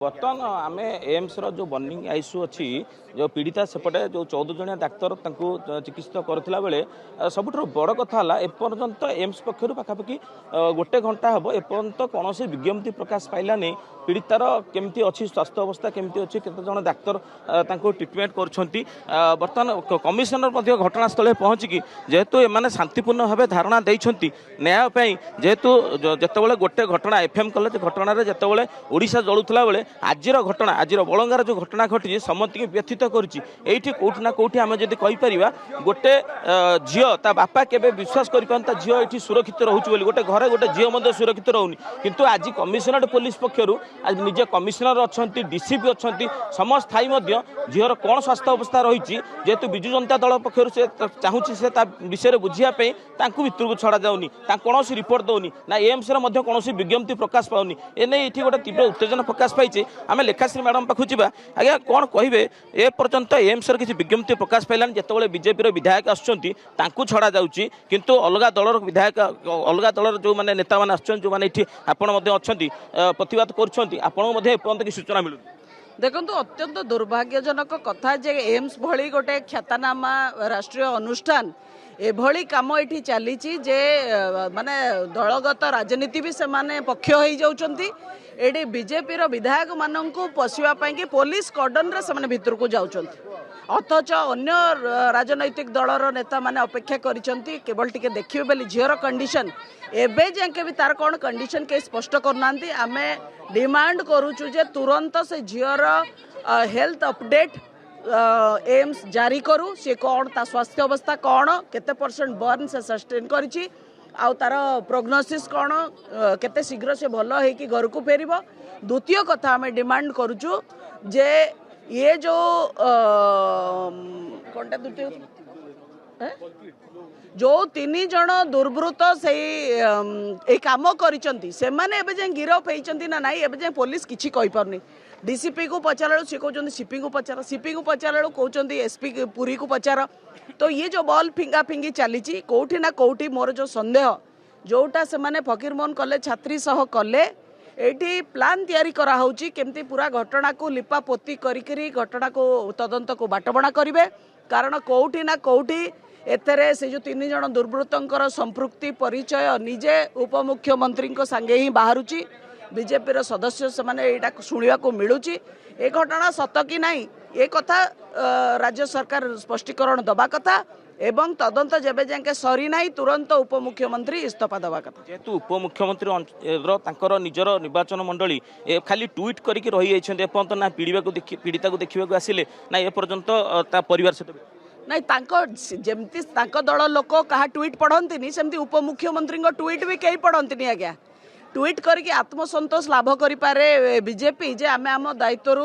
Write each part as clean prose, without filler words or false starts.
बर्तमान आम एम्स जो बर्निंग आईसीयू अच्छी जो पीड़िता सेपटे जो 14 जनिया डाक्तर चिकित्सित करुला बेले सबुठ बड़ कथा एपर्यंत एम्स पक्षर पाखापाखि गोटे घंटा हम एपर्यंत कौन विज्ञप्ति प्रकाश पाइलानी पीड़ितार केमती अच्छी स्वास्थ्य अवस्था केमती अच्छी केते जन डाक्तर ट्रिटमेंट कर बर्तमान कमिशनर घटनास्थल पहुँचिकी जेहेतु एम शांतिपूर्ण भाव धारणा देती न्यायपाई जेहेतु जितेबाला गोटे घटना एफएम कलेज घटना जितेबाला ओडिशा जलुला बेले आजिर घटना आजिर बलंगार जो घटना घटी समस्त व्यथित करुच्ची कौटी ना कौटी आम जब कहीपर गोटे झील ता बापा केवे विश्वास कर झील ये सुरक्षित रोचे गोटे घरे गोटे झील सुरक्षित रोनी किंतु आज कमिशनरेट पुलिस पक्षर आज निजे कमिशनर अच्छा डीसीपी अच्छा समस्त थाई झीर कौन स्वास्थ्य अवस्था रही जेहेतु विजु जनता दल पक्षर से चाहूँगी से विषय बुझापी भितर को छड़ा जाऊनी कौन रिपोर्ट दौनी ना एम्स कौन विज्ञप्ति प्रकाश पाऊनी एने ये गोटे तीव्र उत्तेजना प्रकाश पाई आम लेखाश्री मैडम पाखु जा आज्ञा कौन कहे ए पर्यंत एम्स किसी विज्ञप्ति प्रकाश पाइलानी जितेबाला बीजेपी विधायक आसुच्च छड़ा जाऊँगी किंतु अलग दलर विधायक अलग दलर जो मैंने नेता मैंने आसुच्च जो मैंने ये आपण प्रतिवाद कर कि सूचना मिलू देखु अत्यंत दुर्भाग्यजनक कथा जे एम्स भली गोटे ख्यातनामा राष्ट्रीय अनुष्ठान एभली कम ये चली जे माने दलगत राजनीति भी से पक्ष हो जाउछंती एडी बीजेपी विधायक मानक पशिवाई कि पुलिस कर्डन रे से भितर को जाउछंती अथच अन्य राजनैतिक दलर नेता माने अपेक्षा करिसंती केवल टिके देखिबे बेली झीर कंडीशन एबे जाके भी तार कौन कंडीशन के स्पष्ट करनांती आमे डिमांड करूछु जे तुरंत से झीर हेल्थ अपडेट एम्स जारी करू सी कौन ता स्वास्थ्य अवस्था कौन केते परसेंट बर्न से सस्टेन करिछि आउ तार प्रोग्नोसिस कौन केते शीघ्र से भल है कि घर को फेरिबो। द्वितीय कथा आमे डिमांड करूछु जे ये जो कौनटा द्वितीय जो 3 जन दुर्वृत्त से ए काम करिसंती से माने एबे जे गिरफ होइसंती ना नाही एबे जे पुलिस किछि कहि पारनी डीसीपी को पचारा से कहते सीपी को पचार सीपी को पचारा कहते एसपी पुरी को पचार तो ये जो बॉल फिंगा फिंगी चली कौटी ना कौटी मोर जो संदेह जोटा से माने फकीरमोहन कले छात्री सह कले एटी प्लान तैयारी करा होची केमती पूरा घटना को लिपा पोती करी घटना को तदंत को बाटबणा करिवे कारण कौटी ना कौटी एथरे से जो 3 जन दुर्वृत्तर संपृक्ति परिचय निजे उपमुख्यमंत्री सांगे ही बाहरुची बीजेपी सदस्य से माने एटा शुणिया को मिलूची ए घटना सत कि नहीं ये कथा राज्य सरकार स्पष्टीकरण दबा कथा एवं तदंत जेबे जाके सरी नहीं तुरंत उपमुख्यमंत्री इस्तीफा दबा कथा जेहेतु उपमुख्यमंत्री निजर निर्वाचन मंडली खाली ट्वीट करके रही एपर्यंत ना पीड़िता को देखा आसिले ना एपर्यंत परिवार सहित नहीं जमती दल लोक क्या ट्वीट पढ़ती सेमती उपमुख्यमंत्री ट्वीट भी कहीं पढ़ती आज्ञा ट्वीट करके आत्मसंतोष लाभ करें बीजेपी जे आमे आम दायित्व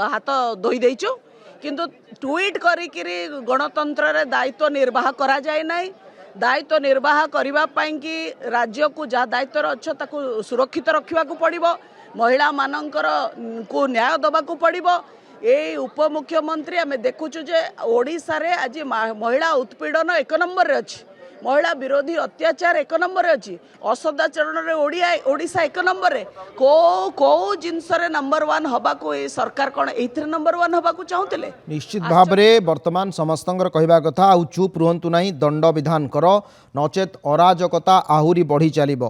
हाथ धोई देचु किंतु ट्वीट करी गणतंत्र रे दायित्व निर्वाह करा जाए नहीं दायित्व निर्वाह करबा पई कि राज्य को जहाँ दायित्व अच्छो ताकू सुरक्षित रखा पड़िबो महिला मानकर को न्याय दबा पड़िबो ए उपमुख्यमंत्री आमे देखुचु जे ओडिशा रे आज महिला उत्पीड़न 1 नंबर रे अछि महिला विरोधी अत्याचार 1 नंबर रे अछि असदाचरण रे ओडिशा 1 नंबर रे को जिनस रे नंबर 1 हबा को ए सरकार कोन एथरे नंबर 1 हबा को चाहूतिले निश्चित भाव में वर्तमान समस्तंकर कहवा कथा आउ चुप रुहंतु नहीं दंड विधान कर नचेत अराजकता आहुरी बढ़ी चलिबो।